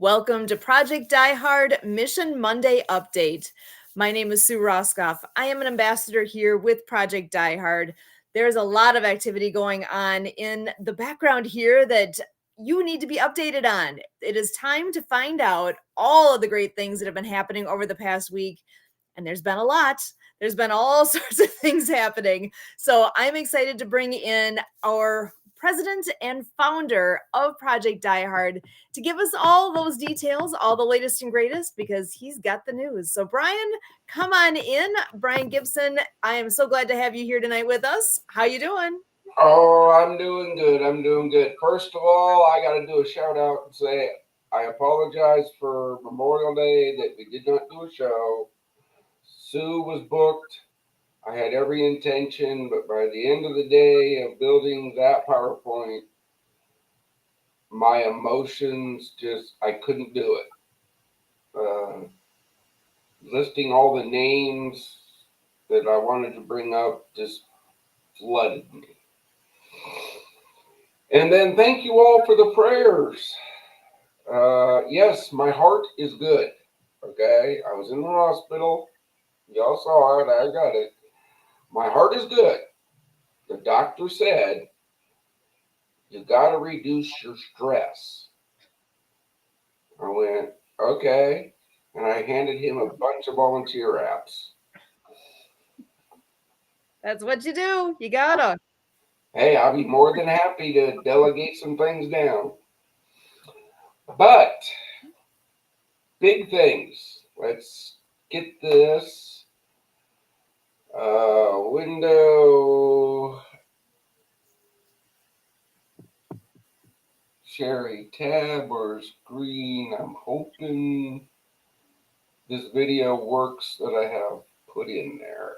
Welcome to Project Die Hard Mission Monday Update. My name is Sue Roskoff. I am an ambassador here with Project Die Hard. There's a lot of activity going on in the background here that you need to be updated on. It is time to find out all of the great things that have been happening over the past week. And there's been a lot. There's been all sorts of things happening. So I'm excited to bring in our president and founder of Project Die Hard to give us all those details, all the latest and greatest, because he's got the news. So Brian, come on in. Brian Gibson, I am so glad to have you here tonight with us. How you doing? Oh, I'm doing good. I'm doing good. First of all, I got to do a shout out and say I apologize for Memorial Day that we did not do a show. Sue was booked. I had every intention, but by the end of the day of building that PowerPoint, my emotions I couldn't do it. Listing all the names that I wanted to bring up just flooded me. And then thank you all for the prayers. Yes, my heart is good. Okay, I was in the hospital. Y'all saw it. I got it. My heart is good. The doctor said you got to reduce your stress. I went, okay, and I handed him a bunch of volunteer apps. That's what you do. You gotta. Hey, I'll be more than happy to delegate some things down. But big things. Let's get this window share tab or screen. I'm hoping this video works that I have put in there.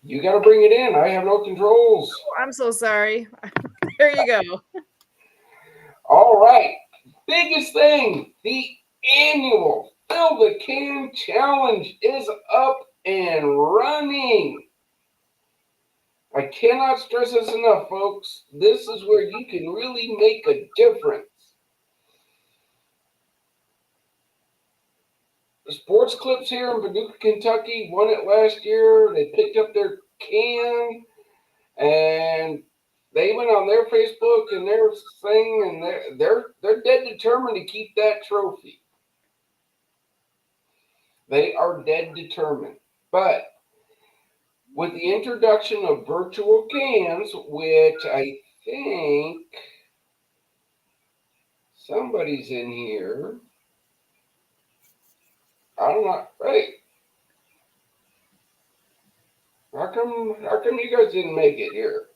You got to bring it in. I have no controls. Oh, I'm so sorry. There you go. All right. Biggest thing, the annual Fill the Can Challenge is up and running. I cannot stress this enough, folks. This is where you can really make a difference. The Sports Clips here in Paducah, Kentucky won it last year. They picked up their can and they went on their Facebook and their thing, and they're dead determined to keep that trophy. They are dead determined. But with the introduction of virtual cans, which I think somebody's in here. I don't know. Hey, how come you guys didn't make it here?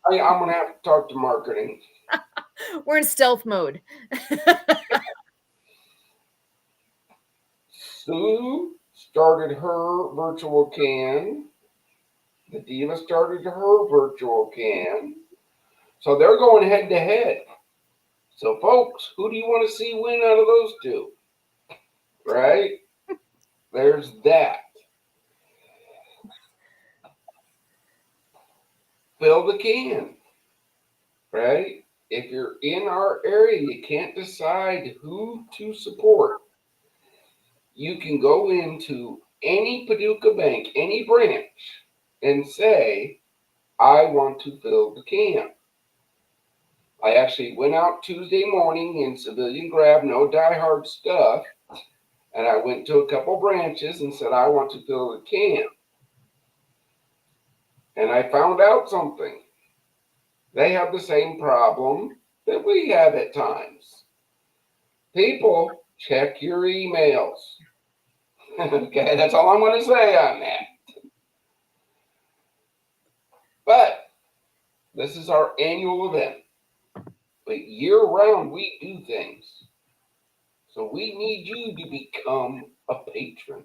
I'm gonna have to talk to marketing. We're in stealth mode. Sue started her virtual can. The Diva started her virtual can. So they're going head to head. So, folks, who do you want to see win out of those two? Right? There's that. Fill the can. Right? If you're in our area, you can't decide who to support. You can go into any Paducah bank, any branch, and say, I want to fill the can. I actually went out Tuesday morning in civilian grab, no diehard stuff, and I went to a couple branches and said, I want to fill the can. And I found out something. They have the same problem that we have at times. People, check your emails. Okay, that's all I'm going to say on that. But this is our annual event. But year round, we do things. So we need you to become a patron.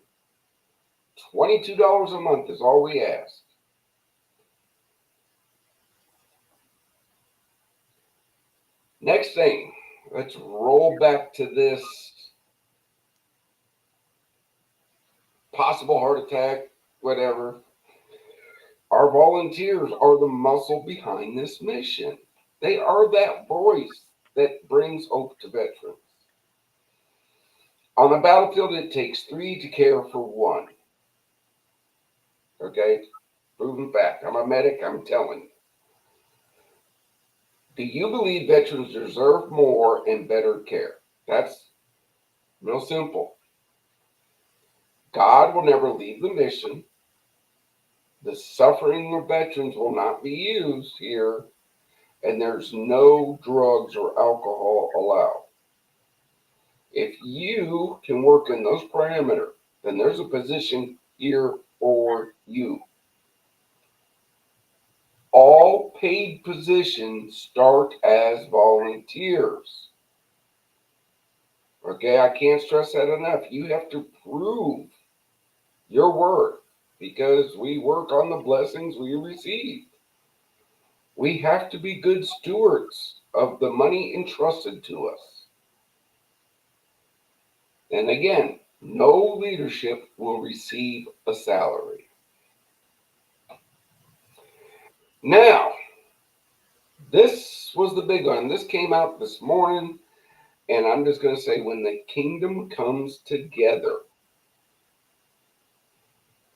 $22 a month is all we ask. Next thing, let's roll back to this possible heart attack, whatever. Our volunteers are the muscle behind this mission. They are that voice that brings hope to veterans. On the battlefield, it takes 3 to care for 1. Okay? Proven fact. I'm a medic, I'm telling you. Do you believe veterans deserve more and better care? That's real simple. God will never leave the mission. The suffering of veterans will not be used here, and there's no drugs or alcohol allowed. If you can work in those parameters, then there's a position here for you. All paid positions start as volunteers. Okay, I can't stress that enough. You have to prove your worth because we work on the blessings we receive. We have to be good stewards of the money entrusted to us. And again, no leadership will receive a salary. Now, this was the big one. This came out this morning, and I'm just going to say when the kingdom comes together.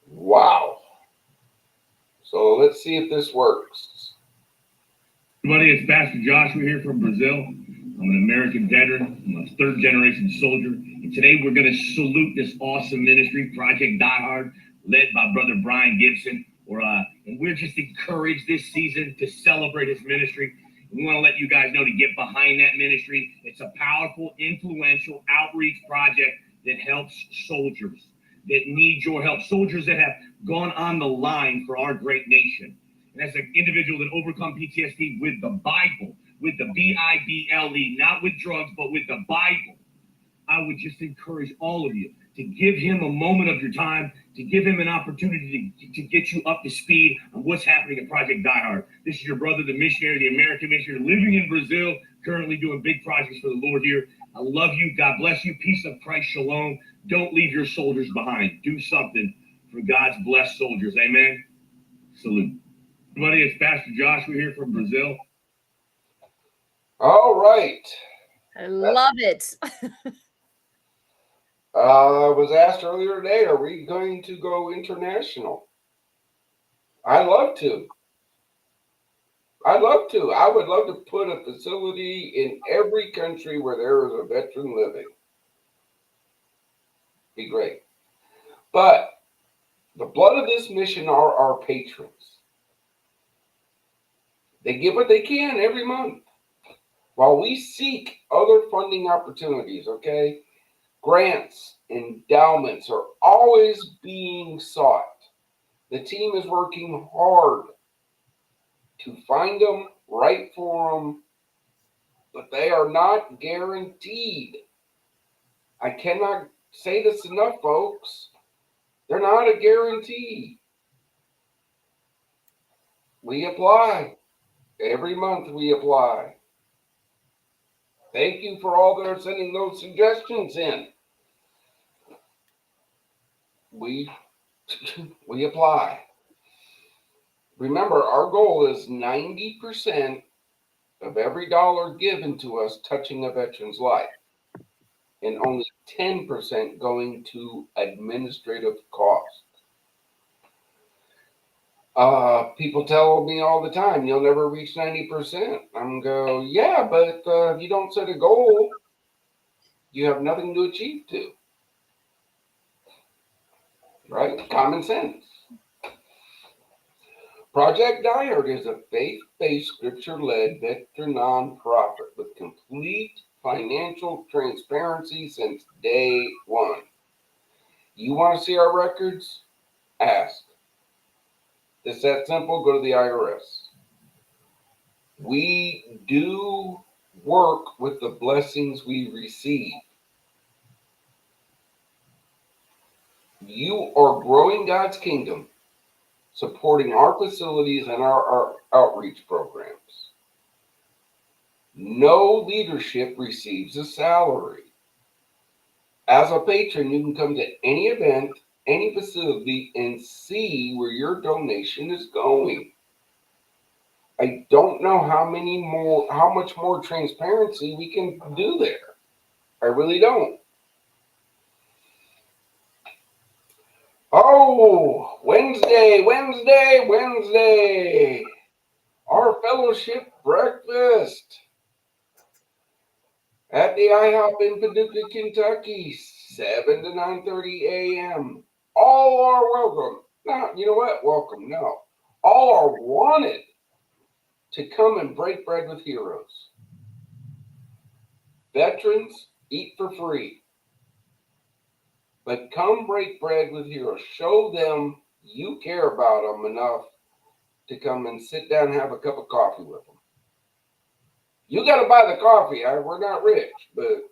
Wow. So let's see if this works. Everybody, it's Pastor Joshua here from Brazil. I'm an American veteran. I'm a third generation soldier. And today we're going to salute this awesome ministry, Project Die Hard, led by Brother Brian Gibson. And we're just encouraged this season to celebrate his ministry. And we want to let you guys know to get behind that ministry. It's a powerful, influential outreach project that helps soldiers that need your help, soldiers that have gone on the line for our great nation. And as an individual that overcome PTSD with the Bible, with the Bible, not with drugs, but with the Bible, I would just encourage all of you to give him a moment of your time, to give him an opportunity to get you up to speed on what's happening at Project Die Hard. This is your brother, the missionary, the American missionary, living in Brazil, currently doing big projects for the Lord here. I love you. God bless you. Peace of Christ. Shalom. Don't leave your soldiers behind. Do something for God's blessed soldiers. Amen. Salute. Everybody, it's Pastor Joshua here from Brazil. All right. I love it. I was asked earlier today, are we going to go international? I'd love to. I would love to put a facility in every country where there is a veteran living. Be great. But the blood of this mission are our patrons. They give what they can every month while we seek other funding opportunities, okay? Grants, endowments are always being sought. The team is working hard to find them, write for them, but they are not guaranteed. I cannot say this enough, folks. They're not a guarantee. We apply. Every month we apply. Thank you for all that are sending those suggestions in. We apply. Remember, our goal is 90% of every dollar given to us touching a veteran's life, and only 10% going to administrative costs. People tell me all the time, you'll never reach 90%. I'm go, yeah, but if you don't set a goal, you have nothing to achieve to. Right? Common sense. Project Die Hard is a faith-based, scripture-led veteran nonprofit with complete financial transparency since day one. You want to see our records? Ask. It's that simple. Go to the IRS. We do work with the blessings we receive. You are growing God's kingdom, supporting our facilities and our outreach programs. No leadership receives a salary. As a patron, you can come to any event, any facility, and see where your donation is going. I don't know how much more transparency we can do there. I really don't. Oh, Wednesday. Our fellowship breakfast at the IHOP in Paducah, Kentucky, 7 to 9:30 a.m. All are welcome. No, you know what? Welcome. No. All are wanted to come and break bread with heroes. Veterans eat for free. But come break bread with heroes. Show them you care about them enough to come and sit down and have a cup of coffee with them. You got to buy the coffee. We're not rich, but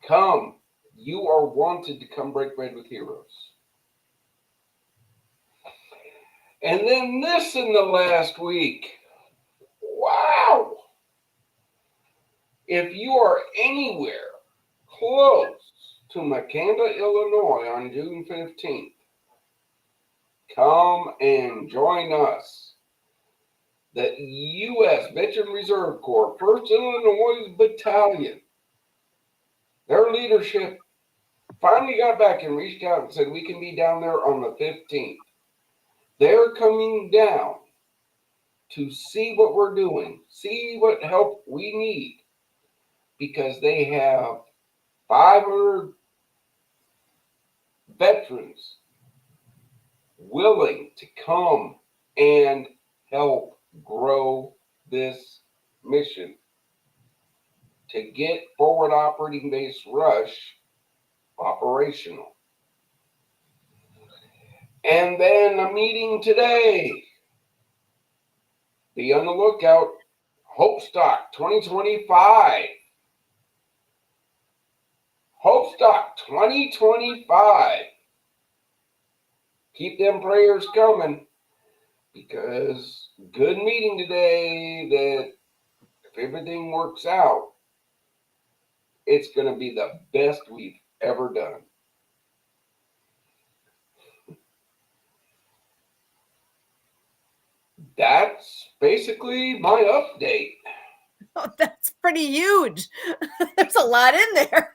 come. You are wanted to come break bread with heroes. And then this in the last week. Wow. If you are anywhere close to Makanda, Illinois on June 15th, come and join us. The U.S. Veteran Reserve Corps, 1st Illinois Battalion, their leadership finally got back and reached out and said we can be down there on the 15th. They're coming down to see what we're doing, see what help we need, because they have 500 veterans willing to come and help grow this mission to get Forward Operating Base Rush operational. And then a meeting today. Be on the lookout. Hopestock 2025. Hopestock 2025. Keep them prayers coming, because good meeting today that if everything works out, it's going to be the best we've ever done. That's basically my update. Oh, that's pretty huge. There's a lot in there.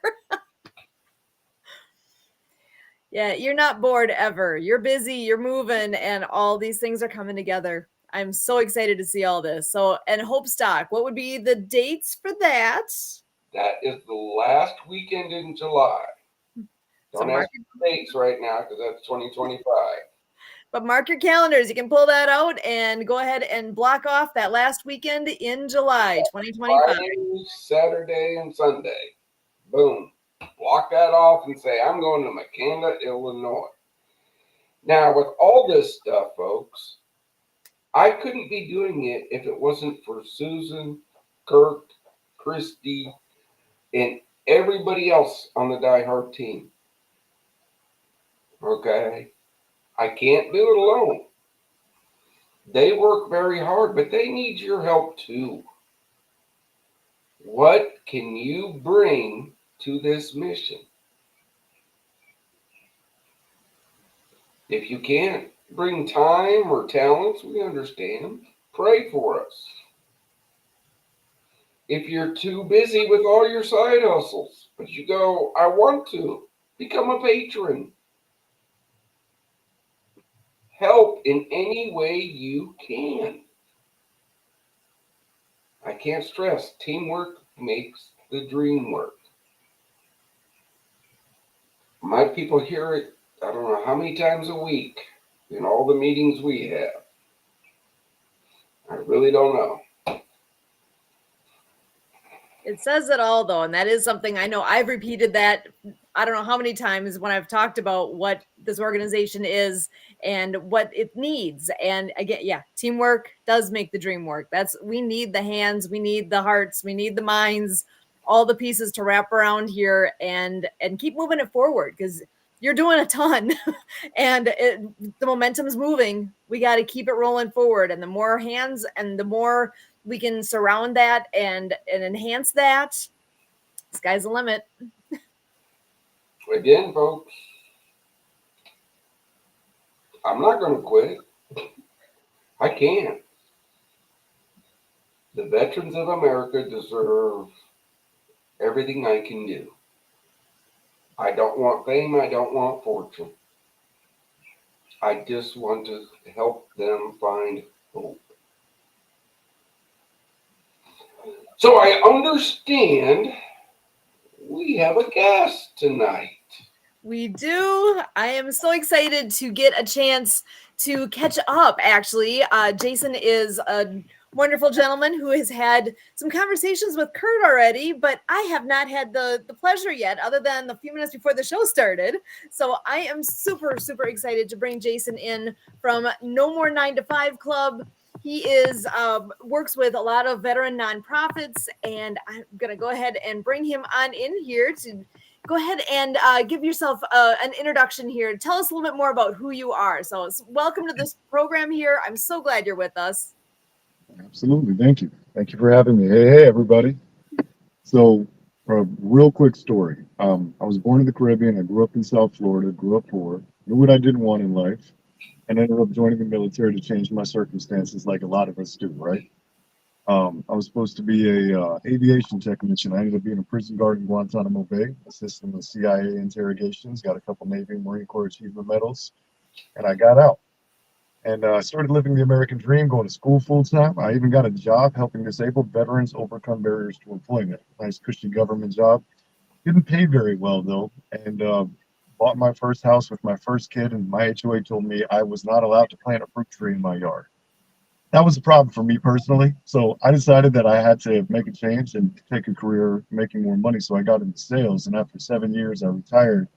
Yeah, you're not bored ever. You're busy, you're moving, and all these things are coming together. I'm so excited to see all this. So, and Hopestock, what would be the dates for that? That is the last weekend in July. Don't ask for dates right now, because that's 2025. But mark your calendars. You can pull that out and go ahead and block off that last weekend in July 2025. Friday, Saturday, and Sunday. Boom. Block that off and say, I'm going to Makanda, Illinois. Now, with all this stuff, folks, I couldn't be doing it if it wasn't for Susan, Kirk, Christy, and everybody else on the Die Hard team. Okay? I can't do it alone. They work very hard, but they need your help too. What can you bring to this mission? If you can't bring time or talents, we understand. Pray for us. If you're too busy with all your side hustles, but you go, I want to, become a patron. Help in any way you can. I can't stress, teamwork makes the dream work. My people hear it, I don't know how many times a week in all the meetings we have. I really don't know. It says it all, though, and that is something I know I've repeated that I don't know how many times when I've talked about what this organization is and what it needs. And again, yeah, teamwork does make the dream work. We need the hands, we need the hearts, we need the minds, all the pieces to wrap around here and keep moving it forward, because you're doing a ton and the momentum's moving. We got to keep it rolling forward. And the more hands and the more we can surround that and enhance that, sky's the limit. Again, folks, I'm not going to quit. I can't. The veterans of America deserve everything I can do. I don't want fame. I don't want fortune. I just want to help them find hope. So I understand we have a guest tonight. We do. I am so excited to get a chance to catch up, actually. Jason is a wonderful gentleman who has had some conversations with Kurt already, but I have not had the pleasure yet, other than the few minutes before the show started. So I am super, super excited to bring Jason in from No More 9 to 5 Club. He is works with a lot of veteran nonprofits, and I'm gonna go ahead and bring him on in here to go ahead and give yourself an introduction here. Tell us a little bit more about who you are. So, welcome to this program here. I'm so glad you're with us. Absolutely. Thank you. Thank you for having me. Hey, everybody. So, a real quick story. I was born in the Caribbean. I grew up in South Florida, grew up poor, knew what I didn't want in life, and ended up joining the military to change my circumstances like a lot of us do, right? I was supposed to be a aviation technician. I ended up being a prison guard in Guantanamo Bay, assisting with CIA interrogations, got a couple Navy and Marine Corps Achievement Medals, and I got out. And I started living the American dream, going to school full time. I even got a job helping disabled veterans overcome barriers to employment. Nice, cushy government job. Didn't pay very well, though. And bought my first house with my first kid. And my HOA told me I was not allowed to plant a fruit tree in my yard. That was a problem for me personally. So I decided that I had to make a change and take a career making more money. So I got into sales. And after 7 years, I retired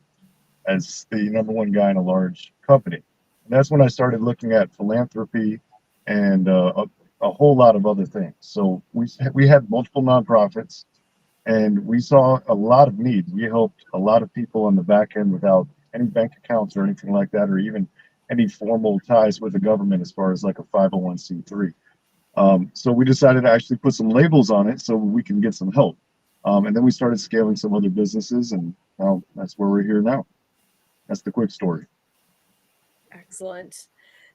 as the number one guy in a large company. And that's when I started looking at philanthropy and a whole lot of other things. So we had multiple nonprofits, and we saw a lot of need. We helped a lot of people on the back end without any bank accounts or anything like that, or even any formal ties with the government as far as like a 501c3. So we decided to actually put some labels on it so we can get some help. And then we started scaling some other businesses, and now that's where we're here now. That's the quick story. Excellent.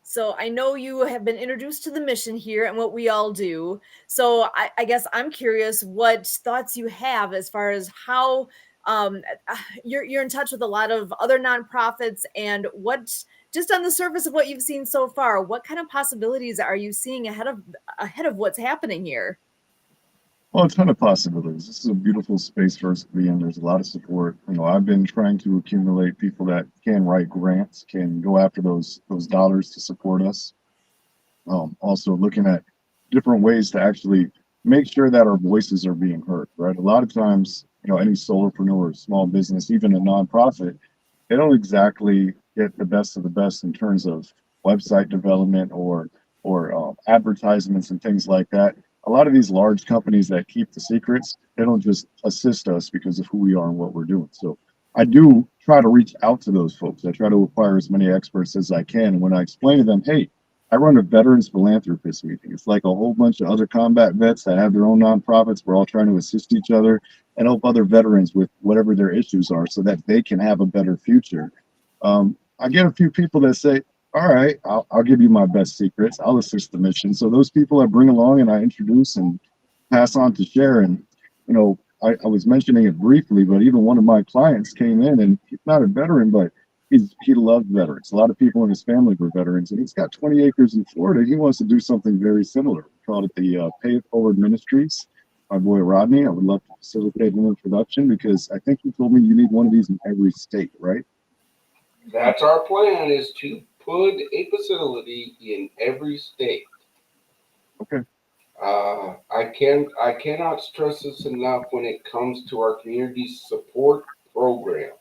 So I know you have been introduced to the mission here and what we all do. So I guess I'm curious what thoughts you have as far as how you're in touch with a lot of other nonprofits, and what, just on the surface of what you've seen so far, what kind of possibilities are you seeing ahead of what's happening here? Well, a ton of possibilities. This is a beautiful space for us to be in. There's a lot of support. I've been trying to accumulate people that can write grants, can go after those dollars to support us. Also looking at different ways to actually make sure that our voices are being heard, right? A lot of times, any solopreneur, small business, even a nonprofit, they don't exactly get the best of the best in terms of website development or advertisements and things like that. A lot of these large companies that keep the secrets, they don't just assist us because of who we are and what we're doing. So I do try to reach out to those folks. I try to acquire as many experts as I can. And when I explain to them, hey, I run a veterans philanthropist meeting. It's like a whole bunch of other combat vets that have their own nonprofits. We're all trying to assist each other and help other veterans with whatever their issues are so that they can have a better future. I get a few people that say, all right, I'll give you my best secrets. I'll assist the mission. So those people I bring along and I introduce and pass on to share. And, I was mentioning it briefly, but even one of my clients came in, and he's not a veteran, but he loved veterans. A lot of people in his family were veterans, and he's got 20 acres in Florida. He wants to do something very similar. We called it the Pay It Forward Ministries. My boy Rodney, I would love to facilitate an introduction because I think he told me you need one of these in every state, right? That's our plan, is to put a facility in every state. Okay. I cannot stress this enough when it comes to our community support programs.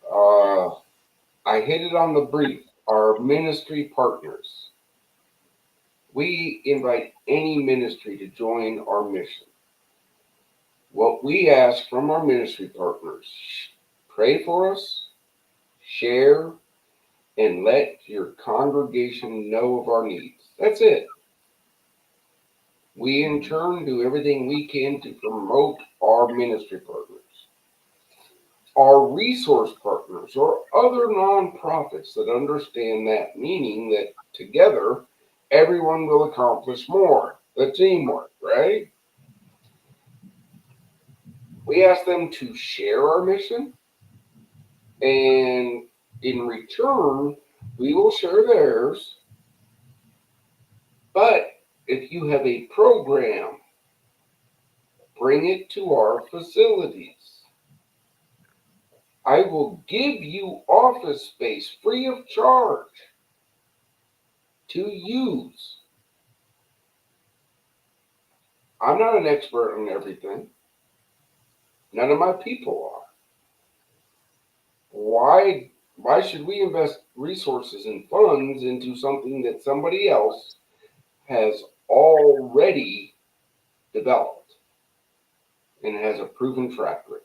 Uh, I hit it on the brief. Our ministry partners. We invite any ministry to join our mission. What we ask from our ministry partners: pray for us, share, and let your congregation know of our needs. That's it. We in turn do everything we can to promote our ministry partners. our resource partners or other nonprofits that understand that, meaning that together everyone will accomplish more. The teamwork, right? We ask them to share our mission, and in return, we will share theirs. But if you have a program, bring it to our facilities. I will give you office space free of charge to use. I'm not an expert on everything. None of my people are. Why should we invest resources and funds into something that somebody else has already developed and has a proven track record?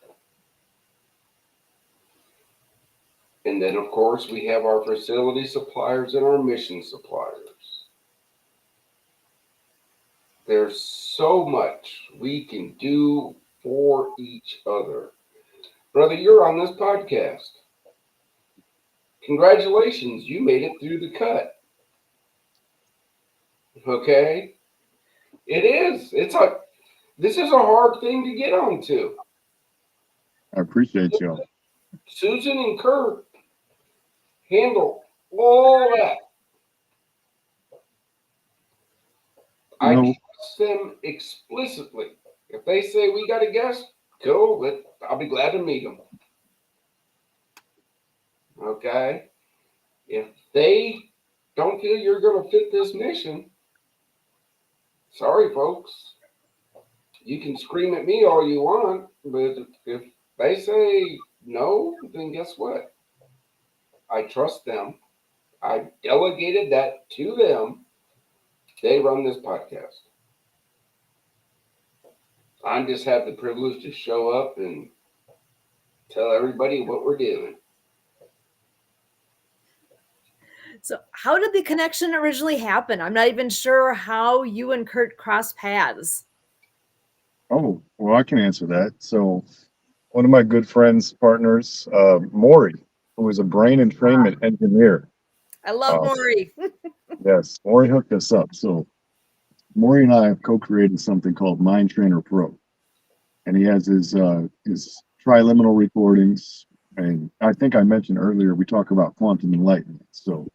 And then, of course, we have our facility suppliers and our mission suppliers. There's so much we can do for each other. Brother, you're on this podcast. Congratulations, you made it through the cut. Okay? It is. This is a hard thing to get onto. I appreciate y'all. Susan and Kurt handle all that. I trust them explicitly. If they say we got a guest, cool. I'll be glad to meet them. Okay? If they don't feel you're going to fit this mission, sorry, folks. You can scream at me all you want, but if they say no, then guess what? I trust them. I delegated that to them. They run this podcast. I just have the privilege to show up and tell everybody what we're doing. So, how did the connection originally happen? I'm not even sure how you and Kurt crossed paths. Oh, well, I can answer that. So, one of my good friends, partners, Maury, who is a brain entrainment engineer. I love Maury. Yes, Maury hooked us up. So, Maury and I have co-created something called Mind Trainer Pro, and he has his triliminal recordings. And I think I mentioned earlier we talk about quantum enlightenment. So,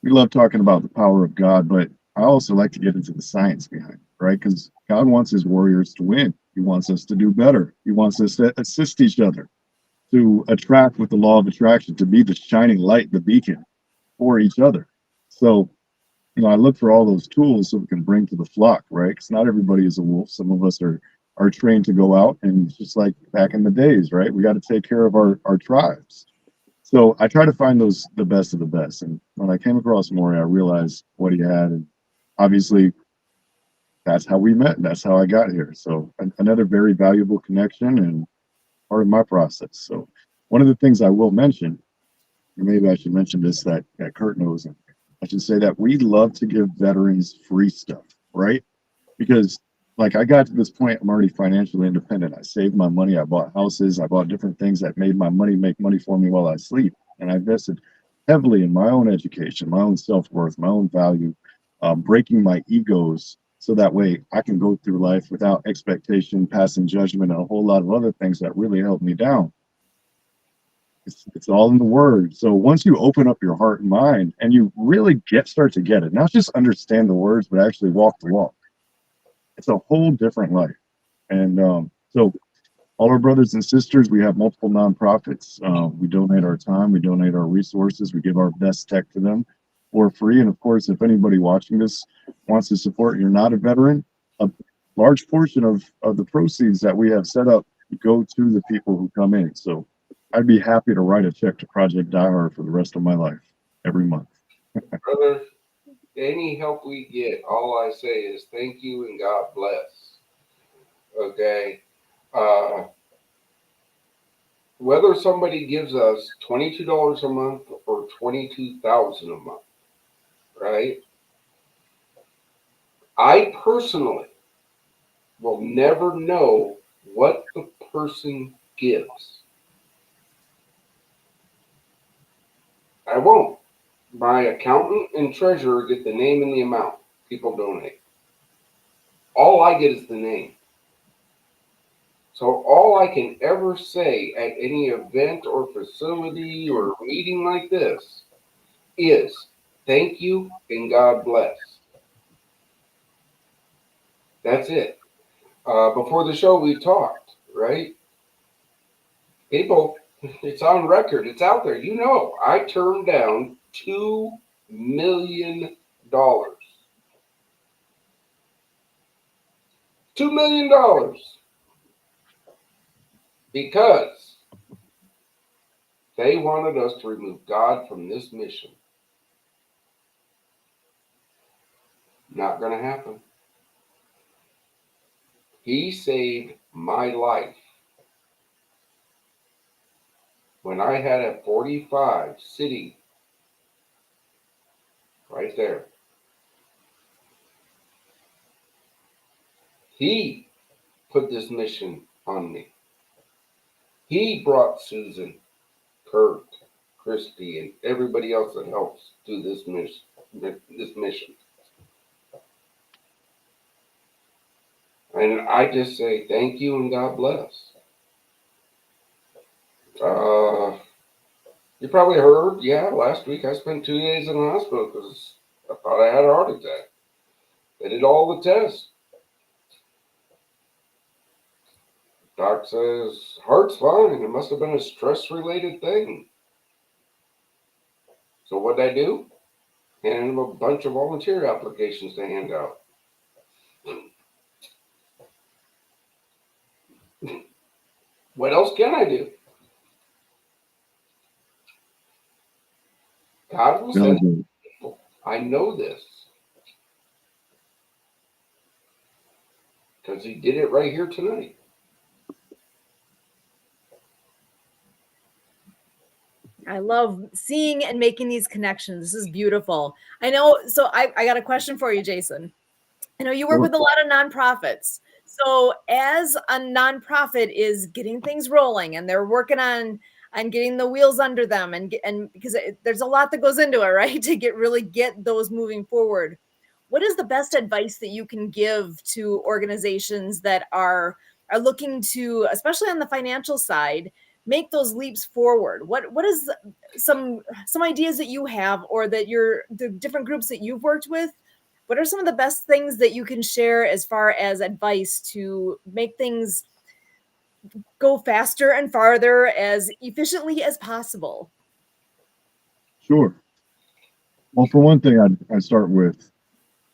we love talking about the power of God, but I also like to get into the science behind it, right? Because God wants his warriors to win. He wants us to do better. He wants us to assist each other, to attract with the law of attraction, to be the shining light, the beacon for each other. So, I look for all those tools so we can bring to the flock, right? Because not everybody is a wolf. Some of us are trained to go out, and just like back in the days, right? We got to take care of our tribes. So I try to find the best of the best. And when I came across Maury, I realized what he had. And obviously, that's how we met. That's how I got here. So another very valuable connection and part of my process. So one of the things I will mention, and maybe I should mention this that Kurt knows, and I should say that we love to give veterans free stuff, right? Because like I got to this point, I'm already financially independent. I saved my money. I bought houses. I bought different things that made my money make money for me while I sleep. And I invested heavily in my own education, my own self-worth, my own value, breaking my egos so that way I can go through life without expectation, passing judgment, and a whole lot of other things that really held me down. It's all in the word. So once you open up your heart and mind and you really start to get it, not just understand the words, but actually walk the walk, it's a whole different life. And so all our brothers and sisters, we have multiple nonprofits. We donate our time, we donate our resources, we give our best tech to them for free. And of course, if anybody watching this wants to support and you're not a veteran, a large portion of the proceeds that we have set up go to the people who come in. So I'd be happy to write a check to Project Die Hard for the rest of my life every month. Brother, any help we get, all I say is thank you and God bless. Okay? Whether somebody gives us $22 a month or $22,000 a month, right? I personally will never know what the person gives. I won't. My accountant and treasurer get the name and the amount people donate. All I get is the name. So all I can ever say at any event or facility or meeting like this is thank you and God bless. That's it. Before the show, we talked, right? People, it's on record. It's out there. You know, I turned down $2 million. $2 million because they wanted us to remove God from this mission. Not going to happen. He saved my life when I had a 45 sitting right there. He put this mission on me. He brought Susan, Kurt, Christy, and everybody else that helps do this mission. And I just say thank you and God bless. You probably heard, yeah, last week I spent 2 days in the hospital because I thought I had a heart attack. They did all the tests. Doc says, heart's fine. It must have been a stress-related thing. So what did I do? Handed him a bunch of volunteer applications to hand out. What else can I do? God will send people. I know this. Because he did it right here tonight. I love seeing and making these connections. This is beautiful. I know. So I got a question for you, Jason. I know you work with a lot of nonprofits. So as a nonprofit is getting things rolling and they're working on getting the wheels under them and because there's a lot that goes into it, right? To get those moving forward. What is the best advice that you can give to organizations that are looking to, especially on the financial side, make those leaps forward? What is some ideas that you have, or that the different groups that you've worked with? What are some of the best things that you can share as far as advice to make things go faster and farther as efficiently as possible? Sure. Well, for one thing, I'd start with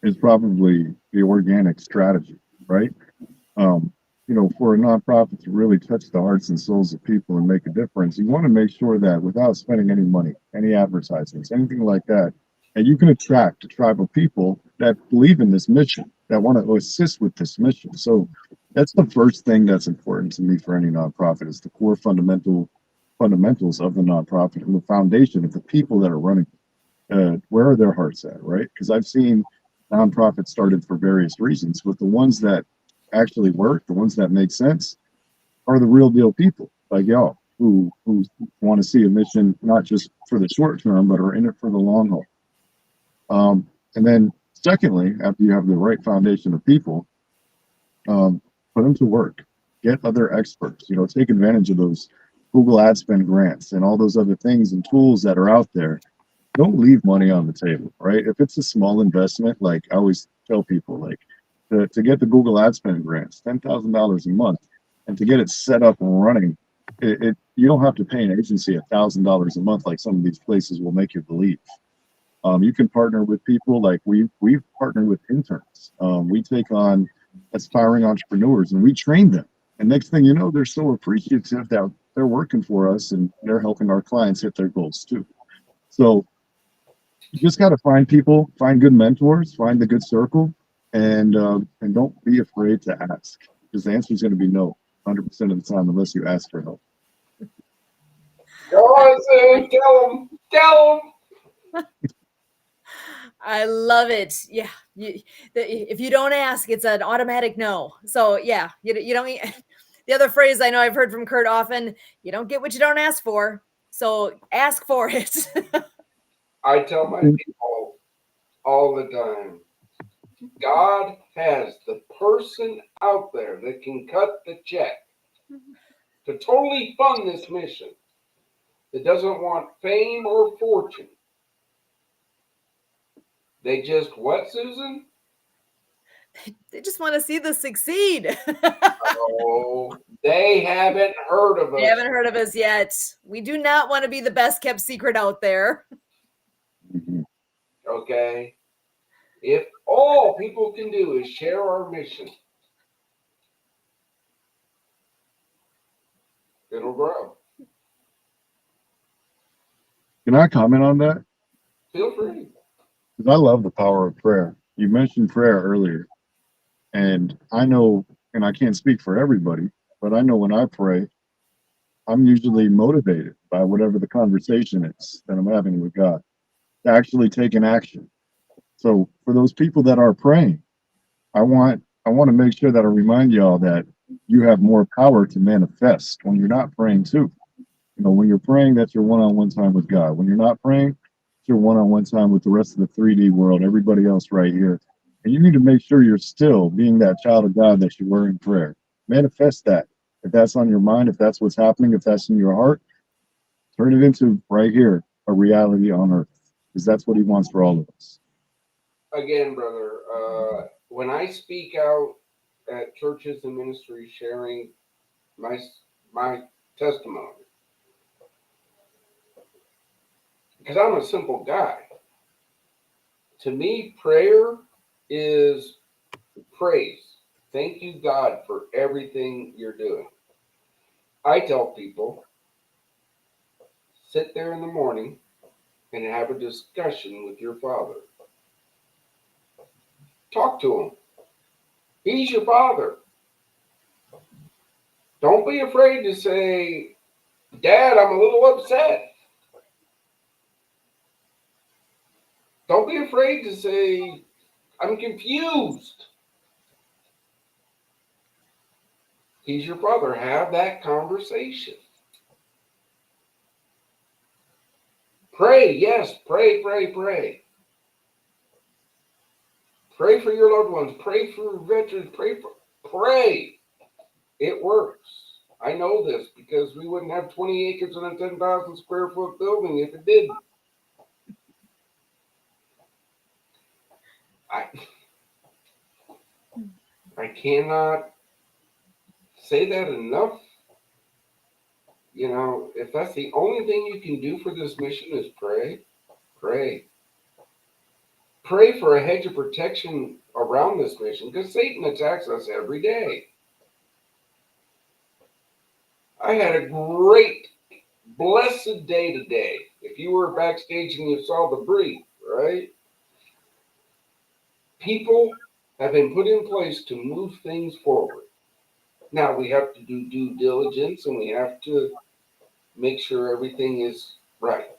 is probably the organic strategy, right? Um, for a nonprofit to really touch the hearts and souls of people and make a difference, you want to make sure that without spending any money, any advertisements, anything like that, and you can attract a tribe of people that believe in this mission, that want to assist with this mission. So that's the first thing that's important to me for any nonprofit is the core fundamentals of the nonprofit and the foundation of the people that are running. Where are their hearts at, right? Because I've seen nonprofits started for various reasons, but the ones that actually work, the ones that make sense, are the real deal people like y'all who want to see a mission not just for the short term, but are in it for the long haul. And then, secondly, after you have the right foundation of people, put them to work. Get other experts. Take advantage of those Google Ad Spend grants and all those other things and tools that are out there. Don't leave money on the table, right? If it's a small investment, like I always tell people, like to get the Google Ad Spend grants, $10,000 a month, and to get it set up and running, you don't have to pay an agency $1,000 a month like some of these places will make you believe. You can partner with people like we've partnered with interns. We take on aspiring entrepreneurs and we train them. And next thing you know, they're so appreciative that they're working for us and they're helping our clients hit their goals too. So you just got to find people, find good mentors, find the good circle, and don't be afraid to ask, because the answer is going to be no 100% of the time unless you ask for help. Go on, Sam, tell them. I love it. Yeah. If you don't ask, it's an automatic no. So yeah, you don't. The other phrase I know I've heard from Kurt often: you don't get what you don't ask for. So ask for it. I tell my people all the time, God has the person out there that can cut the check to totally fund this mission that doesn't want fame or fortune. They just what, Susan? They just want to see this succeed. Oh, they haven't heard of They us. haven't heard of us yet. We do not want to be the best kept secret out there. Mhm. Okay? If all people can do is share our mission, it'll grow. Can I comment on that? Feel free. Because I love the power of prayer. You mentioned prayer earlier, and I know, and I can't speak for everybody, but I know when I pray, I'm usually motivated by whatever the conversation is that I'm having with God to actually take an action. So for those people that are praying, I want to make sure that I remind y'all that you have more power to manifest when you're not praying too. You know, when you're praying, that's your one-on-one time with God. When you're not praying, it's your one-on-one time with the rest of the 3D world, everybody else right here. And you need to make sure you're still being that child of God that you were in prayer. Manifest that. If that's on your mind, if that's what's happening, if that's in your heart, turn it into right here, a reality on earth. Because that's what he wants for all of us. Again, brother, when I speak out at churches and ministries sharing my my testimony, because I'm a simple guy. To me, prayer is praise. Thank you, God, for everything you're doing. I tell people, sit there in the morning and have a discussion with your father. Talk to him. He's your father. Don't be afraid to say, Dad, I'm a little upset. Don't be afraid to say, I'm confused. He's your brother. Have that conversation. Pray, yes, pray, pray, pray. Pray for your loved ones. Pray for veterans. Pray. It works. I know this because we wouldn't have 20 acres and a 10,000 square foot building if it didn't. I cannot say that enough. You know, if that's the only thing you can do for this mission is pray, pray. Pray for a hedge of protection around this mission because Satan attacks us every day. I had a great, blessed day today. If you were backstage and you saw the brief, right? People have been put in place to move things forward. Now we have to do due diligence and we have to make sure everything is right.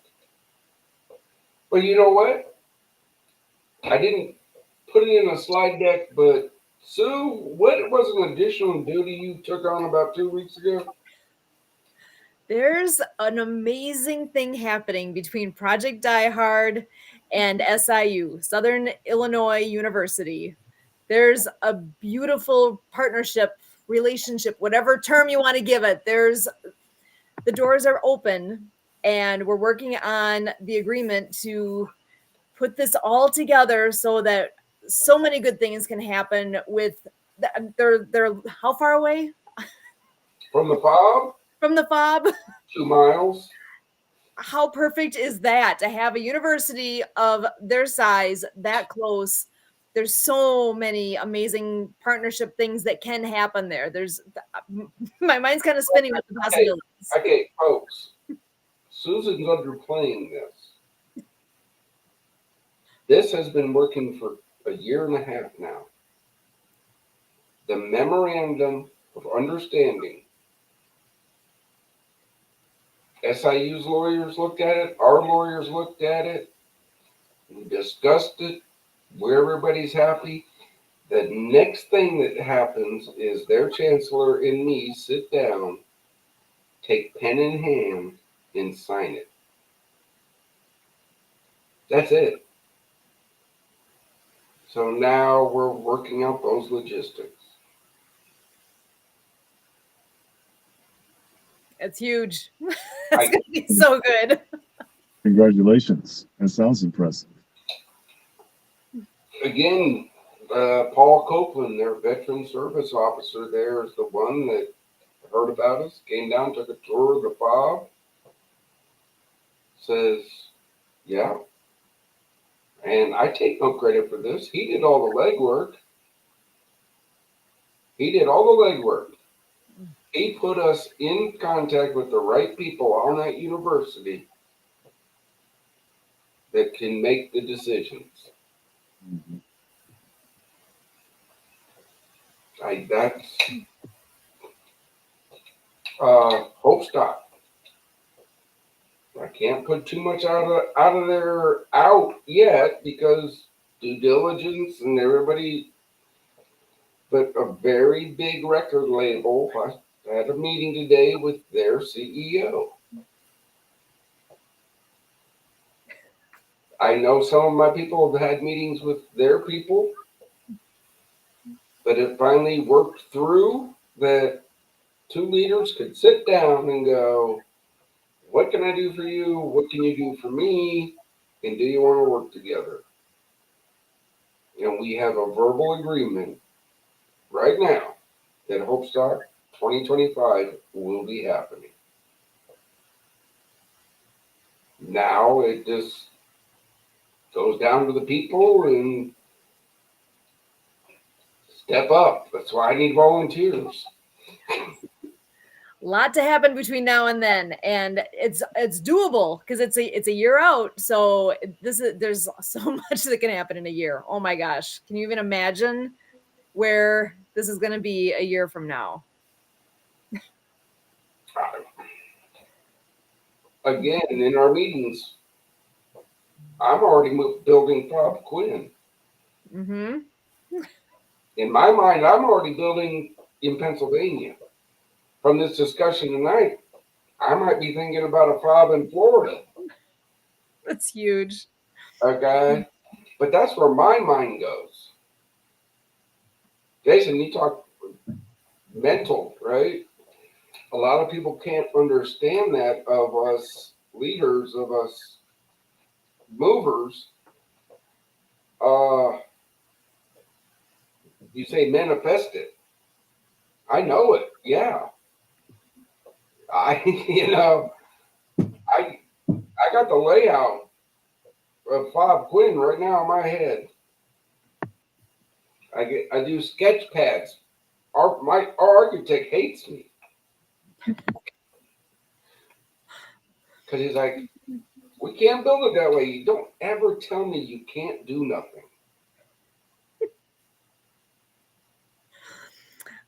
But you know what? I didn't put it in a slide deck, but Sue, what was an additional duty you took on about 2 weeks ago? There's an amazing thing happening between Project Die Hard and SIU, Southern Illinois University. There's a beautiful partnership, relationship, whatever term you want to give it. The doors are open and we're working on the agreement to put this all together so that so many good things can happen with they're how far away From the FOB, from the FOB? 2 miles. How perfect is that to have a university of their size that close? There's so many amazing partnership things that can happen there. There's my mind's kind of spinning with the possibilities. Okay, folks, Susan's underplaying this. This has been working for a year and a half now. The memorandum of understanding. SIU's lawyers looked at it. Our lawyers looked at it. We discussed it. Where everybody's happy. The next thing that happens is their chancellor and me sit down, take pen in hand, and sign it. That's it. So now we're working out those logistics. It's huge. It's going to be so good. Congratulations. That sounds impressive. Again, Paul Copeland, their veteran service officer there, is the one that heard about us, came down, took a tour of the fob, says, yeah. And I take no credit for this. He did all the legwork. He did all the legwork. He put us in contact with the right people on that university that can make the decisions. Mm-hmm. That's Hope Stop. I can't put too much out yet because due diligence and everybody. But a very big record label. I had a meeting today with their CEO. I know some of my people have had meetings with their people, but it finally worked through that two leaders could sit down and go, what can I do for you? What can you do for me? And do you want to work together? And we have a verbal agreement right now that Hopestock 2025 will be happening. Now it just goes down to the people and step up. That's why I need volunteers. Lot to happen between now and then, and it's doable because it's a year out. So there's so much that can happen in a year. Oh my gosh, can you even imagine where this is going to be a year from now? Again, in our meetings, I'm already building Bob Quinn. Mm-hmm. In my mind, I'm already building in Pennsylvania. From this discussion tonight, I might be thinking about a fob in Florida. That's huge. Okay. But that's where my mind goes. Jason, you talk mental, right? A lot of people can't understand that of us leaders, of us movers. You say manifest it. I know it. Yeah. I I got the layout of Bob Quinn right now in my head. I do sketch pads. Our architect hates me because he's like, we can't build it that way. You don't ever tell me you can't do nothing.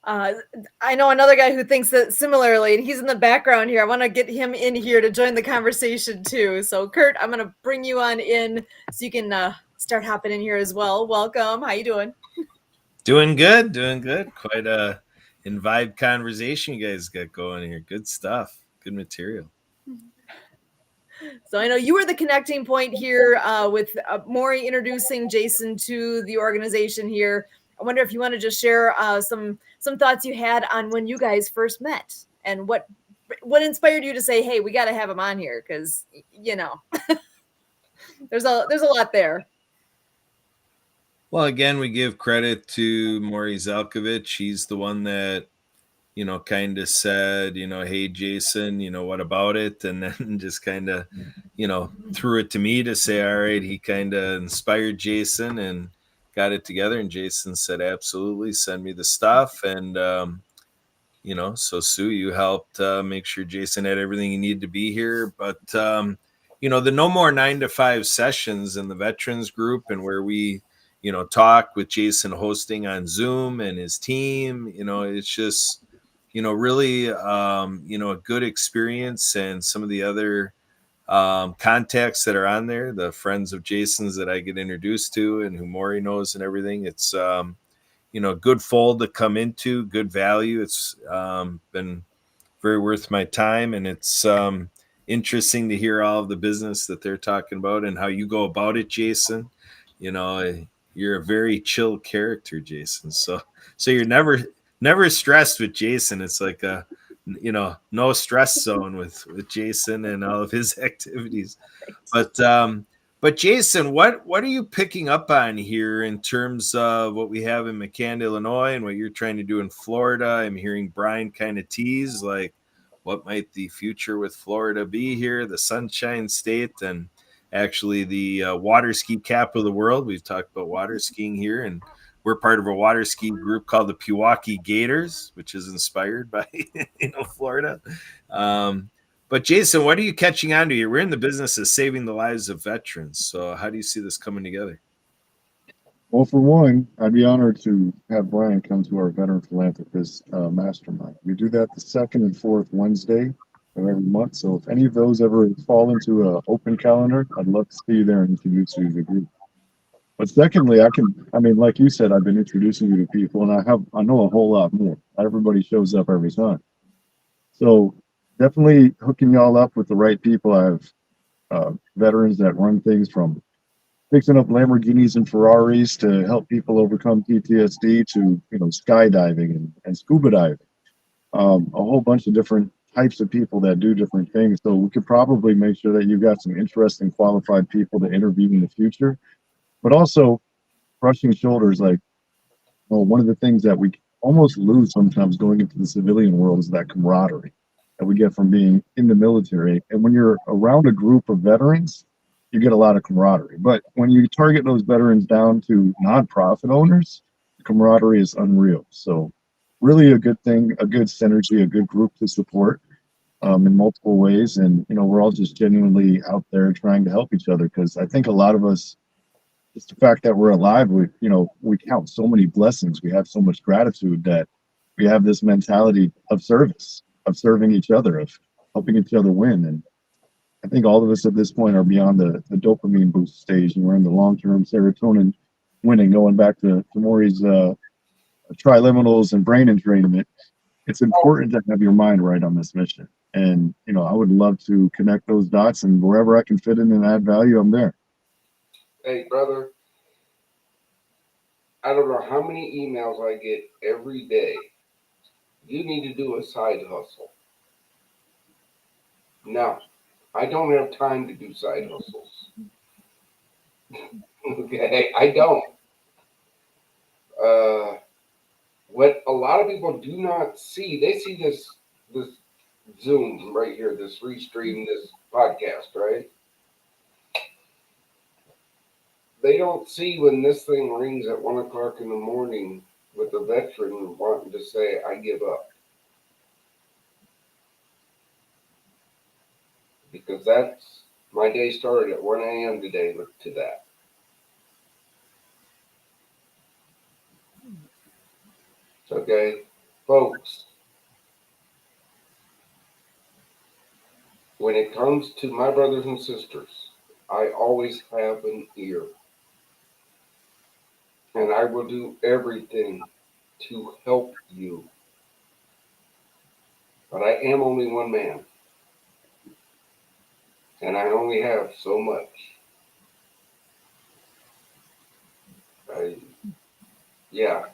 I know another guy who thinks that similarly, and he's in the background here. I want to get him in here to join the conversation too. So, Kurt, I'm going to bring you on in so you can start hopping in here as well. Welcome. How you doing? Doing good. Quite a vibe conversation you guys got going here. Good stuff. Good material. So I know you were the connecting point here with Maury introducing Jason to the organization here. I wonder if you want to just share some thoughts you had on when you guys first met and what inspired you to say, "Hey, we got to have him on here," because there's a lot there. Well, again, we give credit to Maury Zelkovich. He's the one that kind of said, hey, Jason, what about it? And then just kind of, threw it to me to say, all right, he kind of inspired Jason and got it together. And Jason said, absolutely, send me the stuff. And, so Sue, you helped make sure Jason had everything he needed to be here. But, the no more 9 to 5 sessions in the veterans group and where we, talk with Jason hosting on Zoom and his team, it's just, really, a good experience. And some of the other contacts that are on there, the friends of Jason's that I get introduced to and who Maury knows and everything, it's, good fold to come into, good value. It's been very worth my time. And it's, interesting to hear all of the business that they're talking about and how you go about it, Jason. You're a very chill character, Jason. So you're never stressed with Jason. It's like a no stress zone with Jason and all of his activities. But Jason, what are you picking up on here in terms of what we have in McCann, Illinois, and what you're trying to do in Florida? I'm hearing Brian kind of tease like, what might the future with Florida be here, the Sunshine State, and actually the water ski capital of the world. We've talked about water skiing here, and we're part of a water ski group called the Pewaukee Gators, which is inspired by Florida. But Jason, what are you catching on to here? We're in the business of saving the lives of veterans. So how do you see this coming together? Well, for one, I'd be honored to have Brian come to our Veteran Philanthropist Mastermind. We do that the second and fourth Wednesday of every month. So if any of those ever fall into an open calendar, I'd love to see you there and introduce you to the group. But secondly, like you said, I've been introducing you to people, and I know a whole lot more. Not everybody shows up every time. So definitely hooking y'all up with the right people. I have veterans that run things from fixing up Lamborghinis and Ferraris to help people overcome PTSD to skydiving and scuba diving. A whole bunch of different types of people that do different things. So we could probably make sure that you've got some interesting, qualified people to interview in the future. But also, brushing shoulders, like, well, one of the things that we almost lose sometimes going into the civilian world is that camaraderie that we get from being in the military. And when you're around a group of veterans, you get a lot of camaraderie. But when you target those veterans down to nonprofit owners, the camaraderie is unreal. So really a good thing, a good synergy, a good group to support in multiple ways. And, we're all just genuinely out there trying to help each other, because I think a lot of us, just the fact that we're alive, we count so many blessings. We have so much gratitude that we have this mentality of service, of serving each other, of helping each other win. And I think all of us at this point are beyond the dopamine boost stage, and we're in the long-term serotonin winning. Going back to Maury's triliminals and brain entrainment, it's important to have your mind right on this mission. And, I would love to connect those dots, and wherever I can fit in and add value, I'm there. Hey, brother, I don't know how many emails I get every day. You need to do a side hustle. No, I don't have time to do side hustles. Okay, I don't. What a lot of people do not see, they see this Zoom right here, this restream, this podcast, right? They don't see when this thing rings at 1 o'clock in the morning with a veteran wanting to say, I give up. Because that's my day started at 1 a.m. today to that. Okay, folks, when it comes to my brothers and sisters, I always have an ear. And I will do everything to help you. But I am only one man. And I only have so much. Yeah.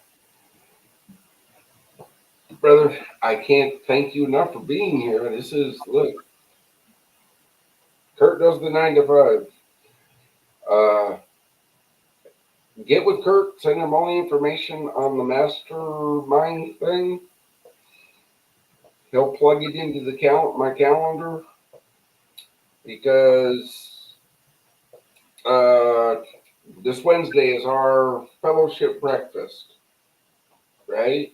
Brother, I can't thank you enough for being here. Look, Kurt does the 9 to 5. Get with Kurt, send him all the information on the mastermind thing. He'll plug it into my calendar, because this Wednesday is our fellowship breakfast, right?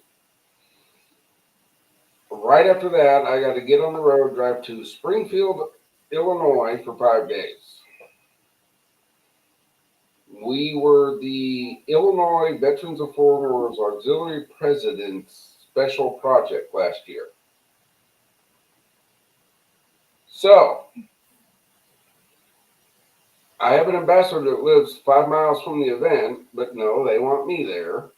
Right after that, I got to get on the road, drive to Springfield, Illinois for 5 days. We were the Illinois Veterans of Foreign Wars Auxiliary President's Special Project last year. So, I have an ambassador that lives 5 miles from the event, but no, they want me there.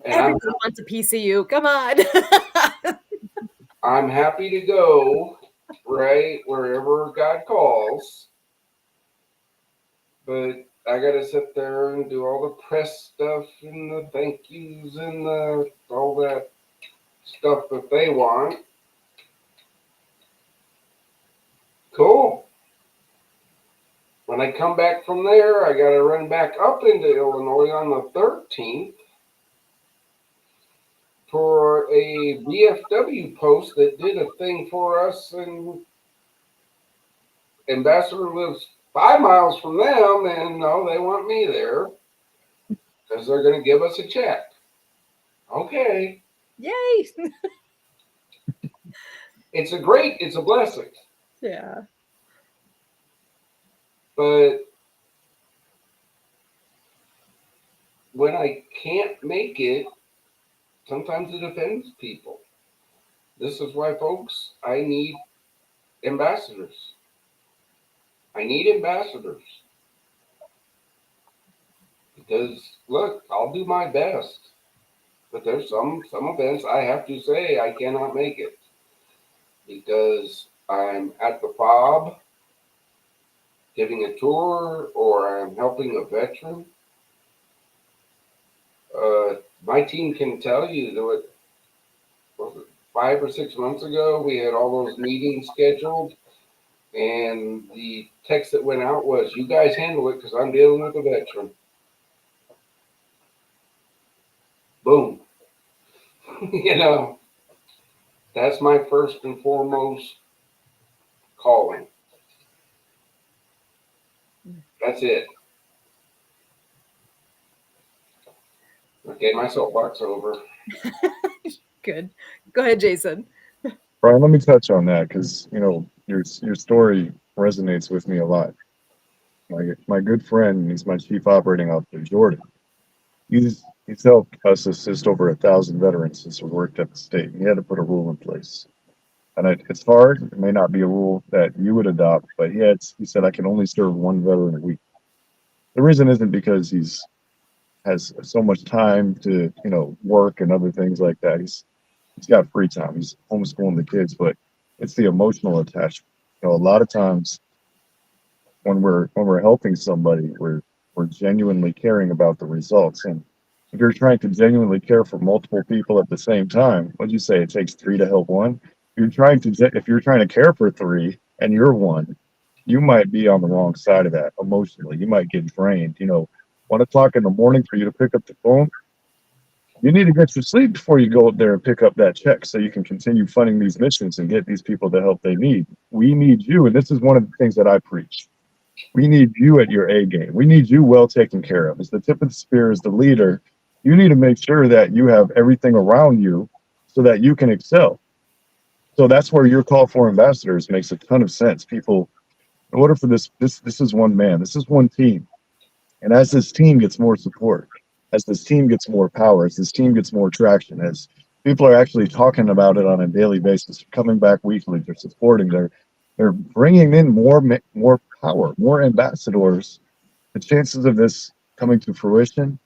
And everyone wants a piece of you. Come on. I'm happy to go, right, wherever God calls. But I got to sit there and do all the press stuff and the thank yous and all that stuff that they want. Cool. When I come back from there, I got to run back up into Illinois on the 13th for a VFW post that did a thing for us, and Ambassador lives 5 miles from them, and no, they want me there because they're going to give us a check. Okay. Yay. It's a blessing. Yeah. But when I can't make it, sometimes it offends people. This is why, folks, I need ambassadors. I need ambassadors. Because, look, I'll do my best. But there's some events I have to say I cannot make it. Because I'm at the FOB giving a tour or I'm helping a veteran. My team can tell you that was it 5 or 6 months ago, we had all those meetings scheduled, and the text that went out was, "You guys handle it because I'm dealing with a veteran." Boom. You know, that's my first and foremost calling. That's it. Okay, my soapbox over. Good. Go ahead, Jason. Brian, let me touch on that because your story resonates with me a lot. My good friend, he's my chief operating officer, Jordan. He's helped us assist over 1,000 veterans since we worked at the state. He had to put a rule in place, and it's hard. It may not be a rule that you would adopt, but he said I can only serve one veteran a week. The reason isn't because he's has so much time to work and other things like that. He's got free time. He's homeschooling the kids, but it's the emotional attachment. A lot of times when we're helping somebody, we're genuinely caring about the results. And if you're trying to genuinely care for multiple people at the same time, what'd you say? It takes three to help one. If you're trying to care for three and you're one, you might be on the wrong side of that emotionally. You might get drained. 1 o'clock in the morning for you to pick up the phone, you need to get your sleep before you go up there and pick up that check so you can continue funding these missions and get these people the help they need. We need you. And this is one of the things that I preach. We need you at your A game. We need you well taken care of. As the tip of the spear, as the leader, you need to make sure that you have everything around you so that you can excel. So that's where your call for ambassadors makes a ton of sense. People, in order for this is one man, this is one team. And as this team gets more support, as this team gets more power, as this team gets more traction, as people are actually talking about it on a daily basis, coming back weekly, they're supporting, they're bringing in more power, more ambassadors. The chances of this coming to fruition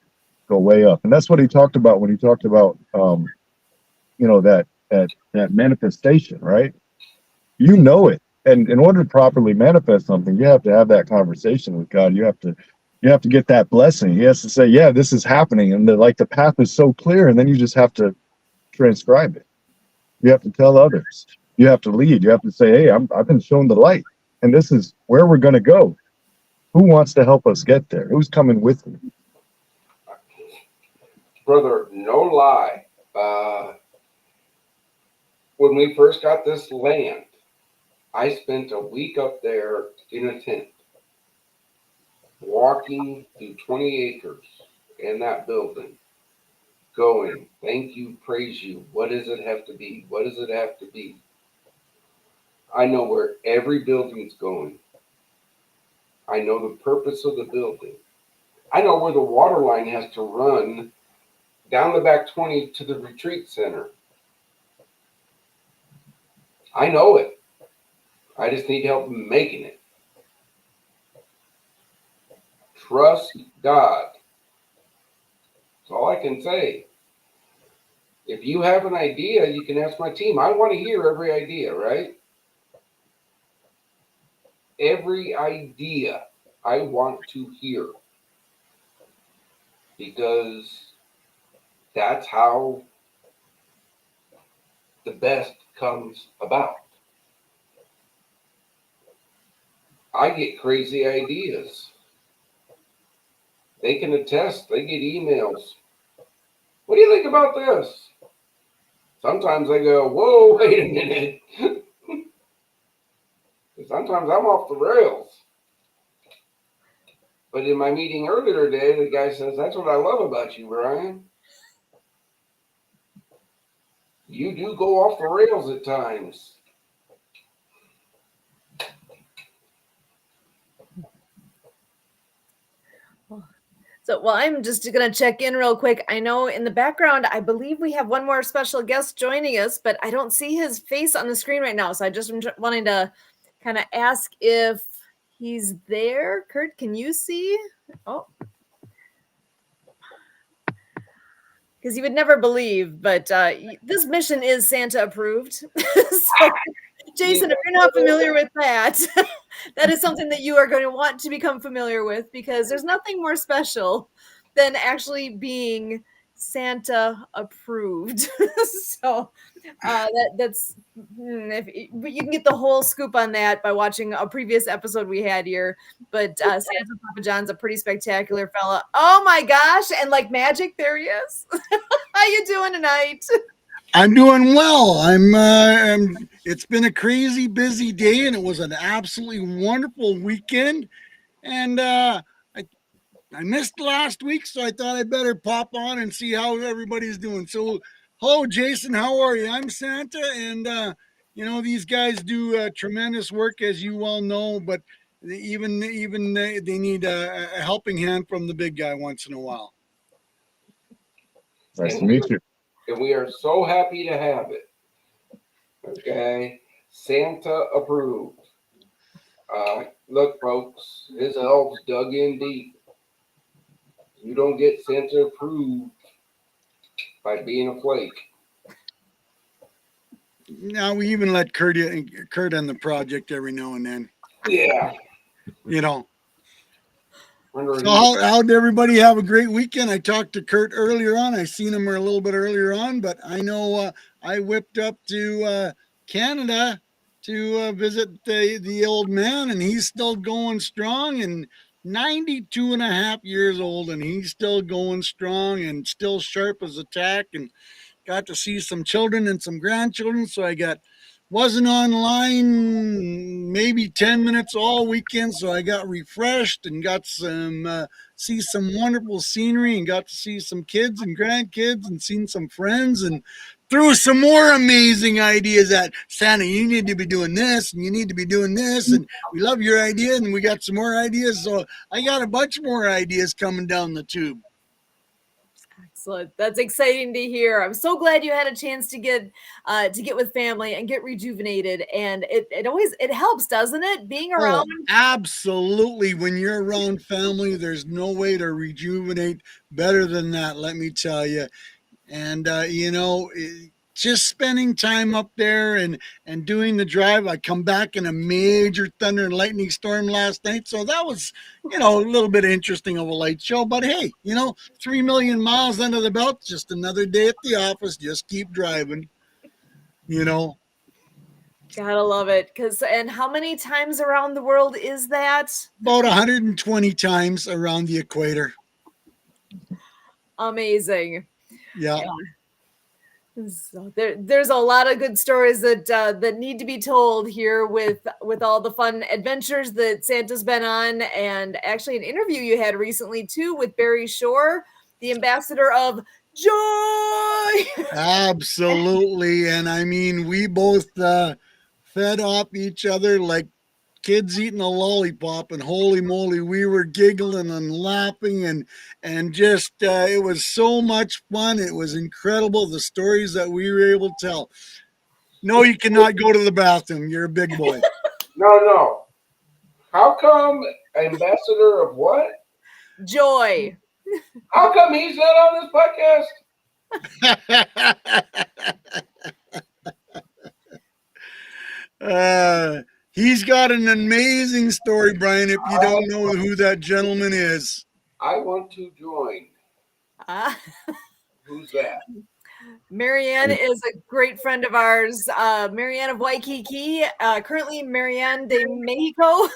go way up, and that's what he talked about when he talked about that manifestation, right? It. And in order to properly manifest something, you have to have that conversation with God. You have to get that blessing. He has to say, yeah, this is happening. And the path is so clear. And then you just have to transcribe it. You have to tell others. You have to lead. You have to say, hey, I've been shown the light. And this is where we're going to go. Who wants to help us get there? Who's coming with me? Brother, no lie. When we first got this land, I spent a week up there in a tent, walking through 20 acres in that building, going, thank you, praise you. What does it have to be? What does it have to be? I know where every building's going. I know the purpose of the building. I know where the water line has to run down the back 20 to the retreat center. I know it. I just need help making it. Trust God. That's all I can say. If you have an idea, you can ask my team. I want to hear every idea, right? Every idea I want to hear, because that's how the best comes about. I get crazy ideas. They can attest, they get emails. What do you think about this? Sometimes I go, whoa, wait a minute. Sometimes I'm off the rails. But in my meeting earlier today, the guy says, that's what I love about you, Brian. You do go off the rails at times. So, well, I'm just going to check in real quick. I know in the background, I believe we have one more special guest joining us, but I don't see his face on the screen right now. So I just am wanting to kind of ask if he's there. Kurt, can you see? Oh, because you would never believe, but this mission is Santa approved. So, Jason, if you're not familiar with that, that is something that you are going to want to become familiar with, because there's nothing more special than actually being Santa approved. So that's but you can get the whole scoop on that by watching a previous episode we had here. But Santa Papa John's a pretty spectacular fella. Oh my gosh! And like magic, there he is. How you doing tonight? I'm doing well. It's been a crazy busy day, and it was an absolutely wonderful weekend. And I missed last week, so I thought I'd better pop on and see how everybody's doing. So, hello, Jason. How are you? I'm Santa, and these guys do tremendous work, as you well know. But they need a helping hand from the big guy once in a while. Nice to meet you. And we are so happy to have it. Okay. Santa approved. Look, folks, his elves dug in deep. You don't get Santa approved by being a flake. Now we even let Kurt on the project every now and then. Yeah. So how'd everybody have a great weekend? I talked to Kurt earlier on. I seen him a little bit earlier on, but I know I whipped up to Canada to visit the old man, and he's still going strong, and 92 and a half years old, and he's still going strong and still sharp as a tack, and got to see some children and some grandchildren. So wasn't online maybe 10 minutes all weekend, so I got refreshed and got see some wonderful scenery, and got to see some kids and grandkids and seen some friends, and threw some more amazing ideas at Santa. You need to be doing this, and you need to be doing this, and we love your idea, and we got some more ideas. So I got a bunch more ideas coming down the tube. Excellent. That's exciting to hear. I'm so glad you had a chance to get with family and get rejuvenated. And it helps, doesn't it? Being around. Oh, absolutely. When you're around family, there's no way to rejuvenate better than that, let me tell you. And just spending time up there and doing the drive. I come back in a major thunder and lightning storm last night, so that was a little bit interesting of a light show. But hey, 3 million miles under the belt, just another day at the office. Just keep driving. Gotta love it. And how many times around the world is that? About 120 times around the equator. Amazing. Yeah. So there's a lot of good stories that need to be told here with all the fun adventures that Santa's been on, and actually an interview you had recently too with Barry Shore, the ambassador of joy. Absolutely. And I mean, we both fed off each other like kids eating a lollipop, and holy moly, we were giggling and laughing, and just it was so much fun. It was incredible, the stories that we were able to tell. No, you cannot go to the bathroom. You're a big boy. No. How come ambassador of what? Joy. How come he's not on this podcast? He's got an amazing story, Brian, if you don't know who that gentleman is. I want to join. Ah. Who's that? Marianne is a great friend of ours. Marianne of Waikiki, currently Marianne de Mexico.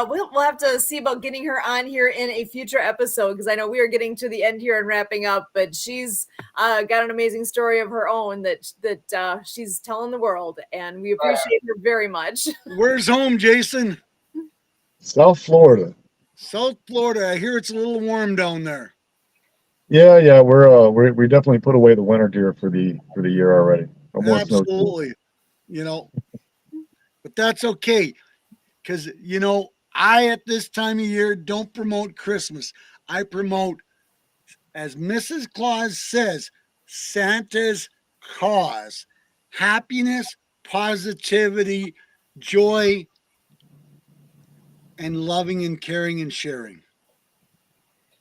We'll have to see about getting her on here in a future episode because I know we are getting to the end here and wrapping up. But she's got an amazing story of her own that she's telling the world, and we appreciate her very much. Where's home, Jason? South Florida. South Florida. I hear it's a little warm down there. Yeah, we definitely put away the winter gear for the year already. No more snow. Absolutely. But that's okay. Because, I, at this time of year, don't promote Christmas. I promote, as Mrs. Claus says, Santa's cause. Happiness, positivity, joy, and loving and caring and sharing.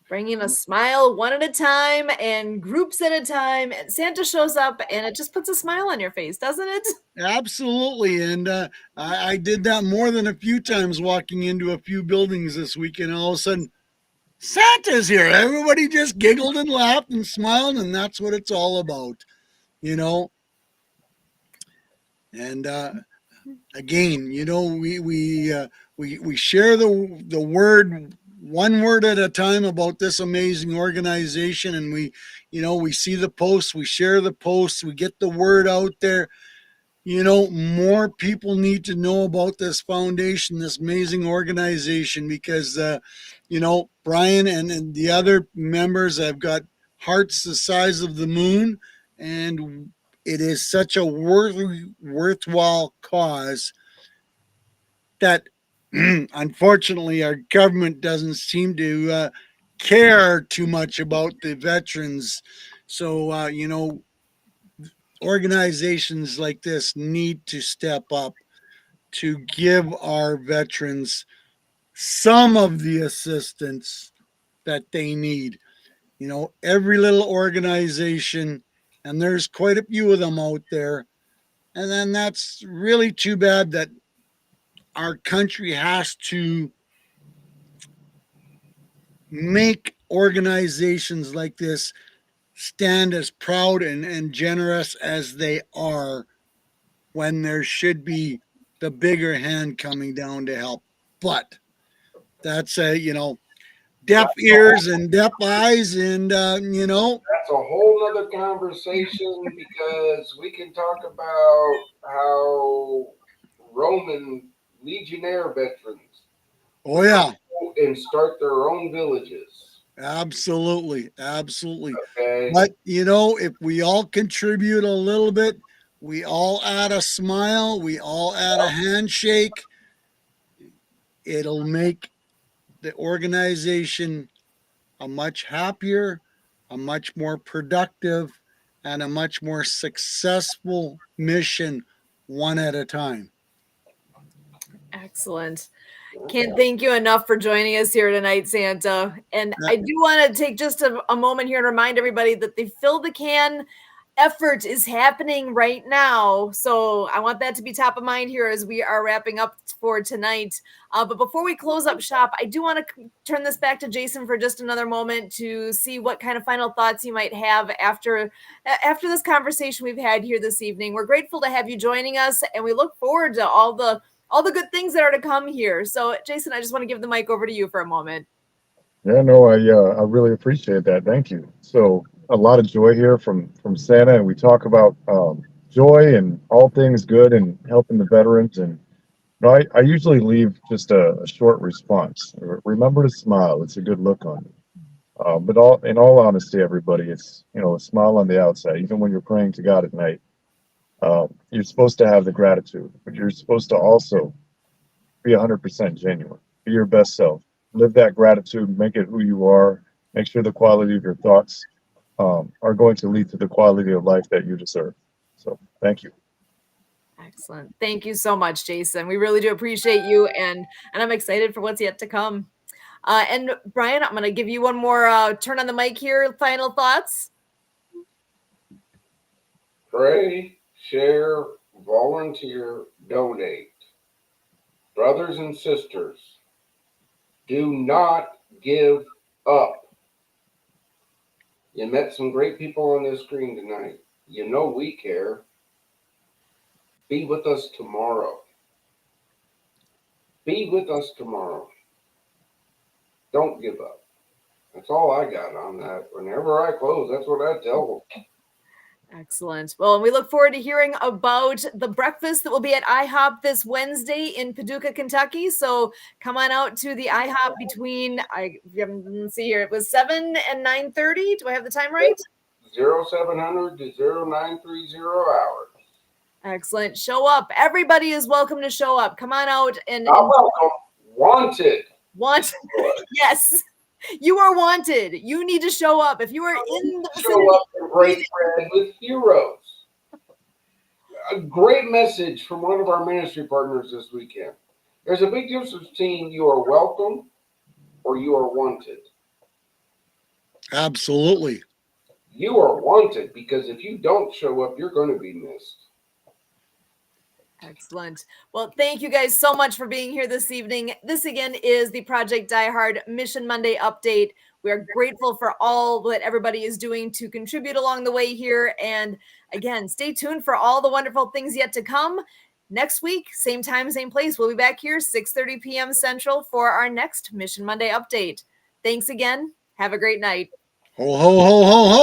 Bringing a smile one at a time and groups at a time. And Santa shows up and it just puts a smile on your face, doesn't it? Absolutely. And I did that more than a few times walking into a few buildings this week. And all of a sudden, Santa's here. Everybody just giggled and laughed and smiled. And that's what it's all about, And again, we share the word, one word at a time, about this amazing organization, and we see the posts, we share the posts, we get the word out there. More people need to know about this foundation, this amazing organization, because Brian and the other members have got hearts the size of the moon, and it is such a worthwhile cause that unfortunately our government doesn't seem to care too much about the veterans. So organizations like this need to step up to give our veterans some of the assistance that they need. Every little organization, and there's quite a few of them out there, and then that's really too bad that our country has to make organizations like this stand as proud and generous as they are, when there should be the bigger hand coming down to help. But that's deaf ears and deaf eyes, and That's a whole nother conversation because we can talk about how Roman legionnaire veterans oh yeah, go and start their own villages. absolutely. Okay. But if we all contribute a little bit, we all add a smile, we all add a handshake, it'll make the organization a much happier, a much more productive, and a much more successful mission, one at a time. Excellent. Can't thank you enough for joining us here tonight, Santa. And I do want to take just a moment here and remind everybody that the Fill the Can effort is happening right now. So I want that to be top of mind here as we are wrapping up for tonight. But before we close up shop, I do want to turn this back to Jason for just another moment to see what kind of final thoughts you might have after this conversation we've had here this evening. We're grateful to have you joining us, and we look forward to all the good things that are to come here. So, Jason, I just want to give the mic over to you for a moment. Yeah, no, I really appreciate that. Thank you. So a lot of joy here from Santa, and we talk about joy and all things good and helping the veterans. And I usually leave just a short response. Remember to smile. It's a good look on you. But in all honesty, everybody, it's a smile on the outside. Even when you're praying to God at night, you're supposed to have the gratitude, but you're supposed to also be 100% genuine. Be your best self. Live that gratitude. Make it who you are. Make sure the quality of your thoughts are going to lead to the quality of life that you deserve. So, thank you. Excellent. Thank you so much, Jason. We really do appreciate you, and I'm excited for what's yet to come. And Brian, I'm going to give you one more turn on the mic here. Final thoughts? Pray, share, volunteer, donate. Brothers and sisters, do not give up. You met some great people on this screen tonight. You know we care. Be with us tomorrow. Be with us tomorrow. Don't give up. That's all I got on that. Whenever I close, that's what I tell them. Excellent. Well, and we look forward to hearing about the breakfast that will be at IHOP this Wednesday in Paducah, Kentucky. So come on out to the IHOP between, let's see here, it was 7 and 9:30. Do I have the time right? 0700 to 0930 hours. Excellent. Show up. Everybody is welcome to show up. Come on out and Not welcome. Wanted. Yes. You are wanted. You need to show up. If you are in the vicinity, Show up and break bread with heroes. A great message from one of our ministry partners this weekend. There's a big difference between you are welcome or you are wanted. Absolutely. You are wanted because if you don't show up, you're going to be missed. Excellent. Well, thank you guys so much for being here this evening. This again is the Project Die Hard Mission Monday update. We are grateful for all that everybody is doing to contribute along the way here. And again, stay tuned for all the wonderful things yet to come. Next week, same time, same place. We'll be back here 6:30 p.m. Central for our next Mission Monday update. Thanks again. Have a great night. Ho, ho, ho, ho, ho.